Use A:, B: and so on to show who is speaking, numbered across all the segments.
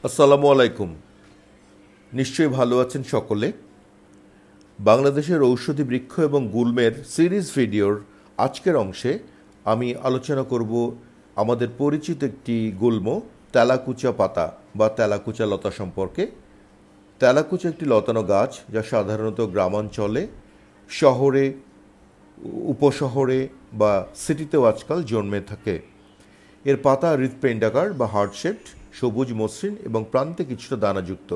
A: আসসালামু আলাইকুম। নিশ্চয়ই ভালো আছেন সকলে। বাংলাদেশের ঔষধি বৃক্ষ এবং গুল্মের সিরিজ ভিডিওর আজকের অংশে আমি আলোচনা করব আমাদের পরিচিত একটি গুল্ম তেলাকুচা পাতা বা তেলাকুচা লতা সম্পর্কে। তেলাকুচা একটি লতানো গাছ যা সাধারণত গ্রামাঞ্চলে, শহরে, উপশহরে বা সিটিতেও আজকাল জন্মে থাকে। এর পাতা হৃৎপিণ্ডাকার বা হার্ট শেপড, সবুজ মসৃণ এবং প্রান্তে কিছুটা দানাযুক্ত,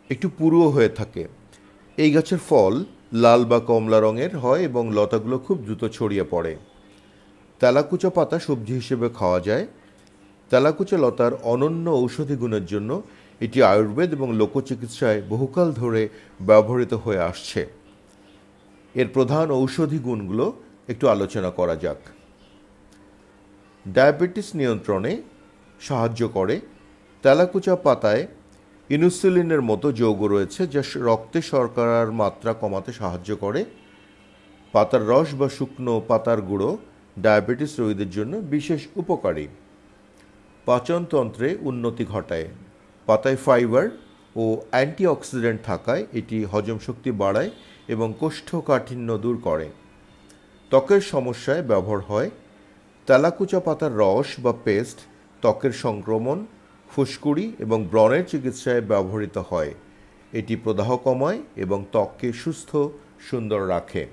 A: একটু পুরুও হয়ে থাকে। এই গাছের ফল লাল বা কমলা রঙের হয় এবং লতাগুলো খুব দ্রুত ছড়িয়ে পড়ে। তেলাকুচা পাতা সবজি হিসেবে খাওয়া যায়। তেলাকুচা লতার অনন্য ঔষধি গুণের জন্য এটি আয়ুর্বেদ এবং লোকচিকিৎসায় বহুকাল ধরে ব্যবহৃত হয়ে আসছে। এর প্রধান ঔষধি গুণগুলো একটু আলোচনা করা যাক। ডায়াবেটিস নিয়ন্ত্রণে সাহায্য করে। তেলাকুচা পাতায় ইনসুলিনের মতো যৌগ রয়েছে যা রক্তে শর্করার মাত্রা কমাতে সাহায্য করে। পাতার রস বা শুকনো পাতার গুঁড়ো ডায়াবেটিস রোগীদের জন্য বিশেষ উপকারী। পাচনতন্ত্রে উন্নতি ঘটায়। পাতায় ফাইবার ও অ্যান্টিঅক্সিডেন্ট থাকায় এটি হজম শক্তি বাড়ায় এবং কোষ্ঠকাঠিন্য দূর করে। ত্বকের সমস্যায় ব্যবহার হয়। তেলাকুচা পাতার রস বা পেস্ট ত্বকের সংক্রমণ, ফুসকুড়ি এবং ব্রণের চিকিৎসায় ব্যবহৃত হয়। এটি প্রদাহ কমায় এবং ত্বককে সুস্থ সুন্দর রাখে।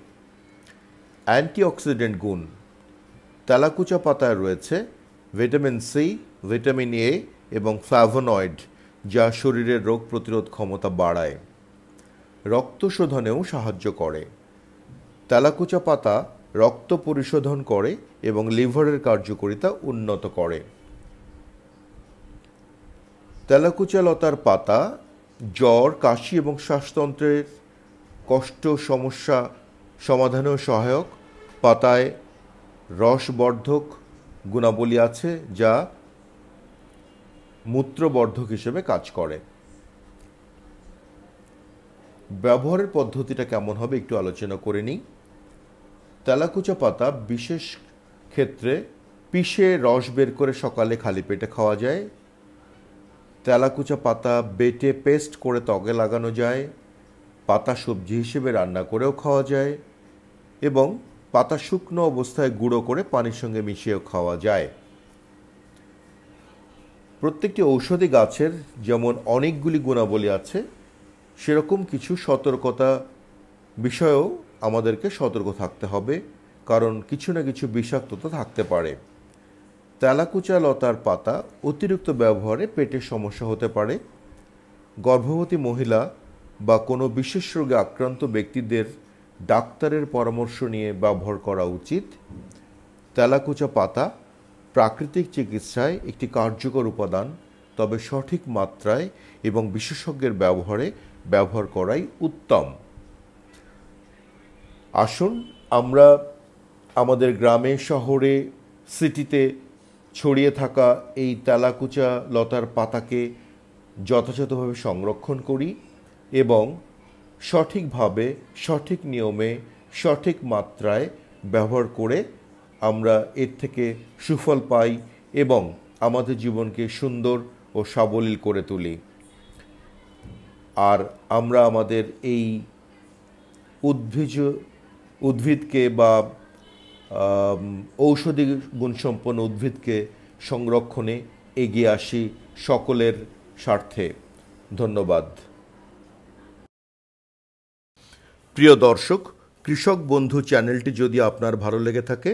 A: অ্যান্টিঅক্সিডেন্ট গুণ। তেলাকুচা পাতায় রয়েছে ভিটামিন সি, ভিটামিন এ এবং ফ্ল্যাভোনয়েড, যা শরীরের রোগ প্রতিরোধ ক্ষমতা বাড়ায়। রক্ত শোধনেও সাহায্য করে। তেলাকুচা পাতা রক্ত পরিশোধন করে এবং লিভারের কার্যকারিতা উন্নত করে। তেলাকুচা লতার পাতা জ্বর, কাশি এবং শ্বাসতন্ত্রের কষ্ট সমস্যা সমাধানেও সহায়ক। পাতায় রসবর্ধক গুণাবলী আছে যা মূত্রবর্ধক হিসেবে কাজ করে। ব্যবহারের পদ্ধতিটা কেমন হবে একটু আলোচনা করে নিই। তেলাকুচা পাতা বিশেষ ক্ষেত্রে পিষে রস বের করে সকালে খালি পেটে খাওয়া যায়। তেলাকুচা পাতা বেটে পেস্ট করে ত্বকে লাগানো যায়। পাতা সবজি হিসেবে রান্না করেও খাওয়া যায় এবং পাতা শুকনো অবস্থায় গুঁড়ো করে পানির সঙ্গে মিশিয়েও খাওয়া যায়। প্রত্যেকটি ঔষধি গাছের যেমন অনেকগুলি গুণাবলী আছে, সেরকম কিছু সতর্কতা বিষয়েও আমাদেরকে সতর্ক থাকতে হবে, কারণ কিছু না কিছু বিষাক্ততা থাকতে পারে। তেলাকুচা লতার পাতা অতিরিক্ত ব্যবহারে পেটের সমস্যা হতে পারে। গর্ভবতী মহিলা বা কোনো বিশেষ রোগে আক্রান্ত ব্যক্তিদের ডাক্তারের পরামর্শ নিয়ে ব্যবহার করা উচিত। তেলাকুচা পাতা প্রাকৃতিক চিকিৎসায় একটি কার্যকর উপাদান, তবে সঠিক মাত্রায় এবং বিশেষজ্ঞের ব্যবহার করাই উত্তম। আসুন আমরা আমাদের গ্রামে, শহরে, সিটিতে ছড়িয়ে থাকা এই তেলাকুচা লতার পাতাকে যথাযথভাবে সংরক্ষণ করি এবং সঠিকভাবে, সঠিক নিয়মে, সঠিক মাত্রায় ব্যবহার করে আমরা এর থেকে সুফল পাই এবং আমাদের জীবনকে সুন্দর ও সাবলীল করে তুলি। আর আমরা আমাদের এই উদ্ভিদকে বা ঔষধি গুণসম্পন্ন উদ্ভিদকে সংরক্ষণে এগিয়ে আসি সকলের স্বার্থে। ধন্যবাদ। প্রিয় দর্শক, কৃষক বন্ধু চ্যানেলটি যদি আপনার ভালো লেগে থাকে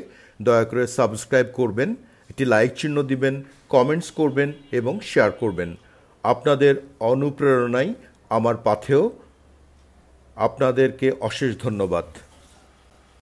A: দয়া করে সাবস্ক্রাইব করবেন, একটি লাইক চিহ্ন দিবেন, কমেন্টস করবেন এবং শেয়ার করবেন। আপনাদের অনুপ্রেরণাই আমার পাথেয়। আপনাদেরকে অশেষ ধন্যবাদ।